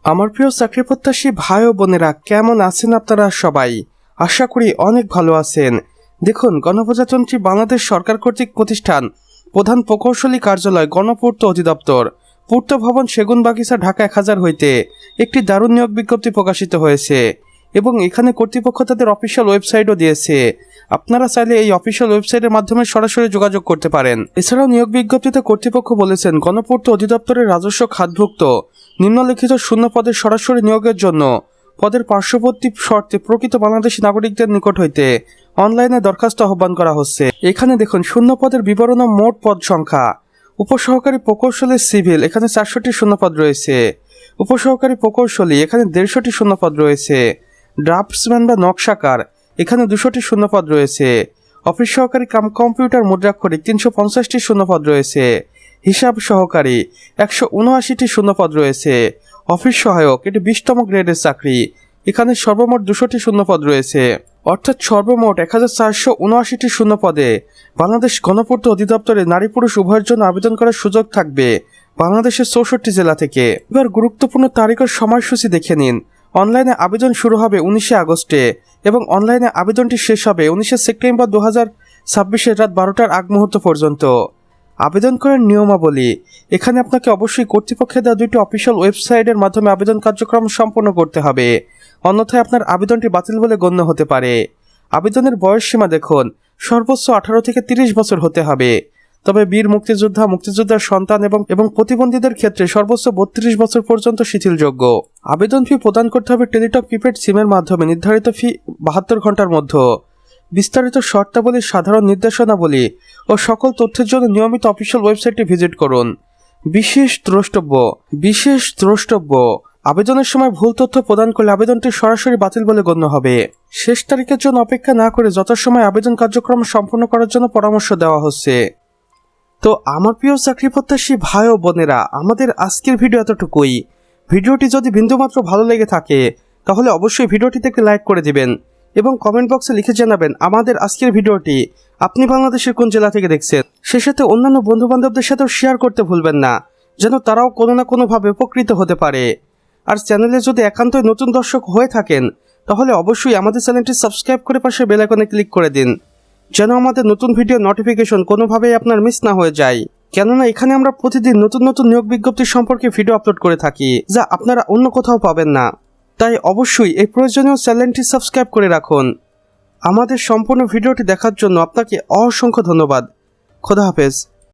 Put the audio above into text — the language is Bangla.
আমার প্রিয় চাকরি প্রত্যাশী ভাই ও বোনেরা, কেমন আছেন আপনারা সবাই? আশা করি অনেক ভালো আছেন। দেখুন, গণপ্রজাতন্ত্রী বাংলাদেশ সরকার কর্তৃক প্রতিষ্ঠান প্রধান প্রকৌশলী কার্যালয় গণপূর্ত অধিদপ্তর পূর্ত ভবন সেগুনবাগিচা ঢাকা 1000 হইতে একটি দারুণ নিয়োগ বিজ্ঞপ্তি প্রকাশিত হয়েছে এবং এখানে কর্তৃপক্ষ তাদের অফিসিয়াল ওয়েবসাইটও দিয়েছে। আপনারা চাইলে এই অফিসিয়াল ওয়েবসাইটের মাধ্যমে সরাসরি যোগাযোগ করতে পারেন। এছাড়াও নিয়োগ বিজ্ঞপ্তিতে কর্তৃপক্ষ বলেছেন, গণপূর্ত অধিদপ্তরের রাজস্ব খাতভুক্ত নিম্নলিখিত শূন্য পদের সরাসরি নিয়োগের জন্য পদের পার্শ্ববর্তী শর্তে প্রকৃত বাংলাদেশী নাগরিকদের নিকট হইতে অনলাইনে দরখাস্ত আহ্বান করা হচ্ছে। এখানে দেখুন শূন্য পদের বিবরণ ও মোট পদ সংখ্যা। উপসহকারী প্রকৌশলী সিভিল এখানে 400টি শূন্যপদ রয়েছে। উপসহকারী প্রকৌশলী এখানে 150টি শূন্যপদ রয়েছে। ড্রাফটসম্যান বা নকশাকার এখানে 200টি শূন্যপদ রয়েছে। অফিস সহকারী কাম কম্পিউটার মুদ্রাক্ষরিক 350টি শূন্যপদ রয়েছে। হিসাব সহকারী 179টি শূন্যপদ রয়েছে। অফিস সহায়ক এটি 20তম গ্রেডের চাকরি, এখানে সর্বমোট 200টি শূন্যপদ রয়েছে। অর্থাৎ সর্বমোট 1479টি শূন্যপদে বাংলাদেশ গণপূর্ত অধিদপ্তরে নারী পুরুষ উভয়ের জন্য আবেদন করার সুযোগ থাকবে বাংলাদেশের 64টি জেলা থেকে। এবার গুরুত্বপূর্ণ তারিখ ও সময়সূচি দেখে নিন। অনলাইনে আবেদন শুরু হবে 19 আগস্টে এবং অনলাইনে আবেদনটি শেষ হবে 19 সেপ্টেম্বর 2026 রাত 12টার আগ মুহূর্ত পর্যন্ত। আবেদন করার নিয়মাবলী, এখানে আপনাকে অবশ্যই কর্তৃপক্ষের দেওয়া 2টি অফিসিয়াল ওয়েবসাইটের মাধ্যমে আবেদন কার্যক্রম সম্পন্ন করতে হবে, অন্যথায় আপনার আবেদনটি বাতিল বলে গণ্য হতে পারে। আবেদনের বয়স সীমা দেখুন, সর্বোচ্চ 18 থেকে 30 বছর হতে হবে, তবে বীর মুক্তিযোদ্ধা, মুক্তিযোদ্ধার সন্তান এবং প্রতিবন্ধীদের ক্ষেত্রে সর্বোচ্চ 32 বছর পর্যন্ত শিথিলযোগ্য। আবেদন ফি প্রদান করতে হবে টেলিটক প্রিপেড সিমের মাধ্যমে। নির্ধারিত ফি 72 ঘন্টার মধ্যে। বিস্তারিত শর্তাবলী, সাধারণ নির্দেশনাবলী ও সকল তথ্যের জন্য নিয়মিত অফিসিয়াল ওয়েবসাইটটি ভিজিট করুন। বিশেষ দ্রষ্টব্য, আবেদনের সময় ভুল তথ্য প্রদান করলে আবেদনটি সরাসরি বাতিল বলে গণ্য হবে। শেষ তারিখের জন্য অপেক্ষা না করে যথাসময়ে আবেদন কার্যক্রম সম্পন্ন করার জন্য পরামর্শ দেওয়া হচ্ছে। তো আমার প্রিয় চাকরি প্রত্যাশী ভাই ও বোনেরা, আমাদের আজকের ভিডিও এতটুকুই। ভিডিওটি যদি বিন্দুমাত্র ভালো লেগে থাকে তাহলে অবশ্যই ভিডিওটিতে একটি লাইক করে দিবেন এবং কমেন্ট বক্সে লিখে জানাবেন আমাদের আজকের ভিডিওটি আপনি বাংলাদেশের কোন জেলা থেকে দেখছেন। সে সাথে অন্যান্য বন্ধু বান্ধবদের সাথেও শেয়ার করতে ভুলবেন না, যেন তারাও কোনো না কোনোভাবে উপকৃত হতে পারে। আর চ্যানেলে যদি একান্তই নতুন দর্শক হয়ে থাকেন তাহলে অবশ্যই আমাদের চ্যানেলটি সাবস্ক্রাইব করে পাশে বেল আইকনে ক্লিক করে দিন, যেন আমাদের নতুন ভিডিও নোটিফিকেশন কোনোভাবেই আপনার মিস না হয়ে যায়। কেননা এখানে আমরা প্রতিদিন নতুন নতুন নিয়োগ বিজ্ঞপ্তি সম্পর্কে ভিডিও আপলোড করে থাকি, যা আপনারা অন্য কোথাও পাবেন না। তাই অবশ্যই এই প্রয়োজনীয় চ্যানেলটি সাবস্ক্রাইব করে রাখুন। আমাদের সম্পূর্ণ ভিডিওটি দেখার জন্য আপনাকে অসংখ্য ধন্যবাদ। খোদা হাফেজ।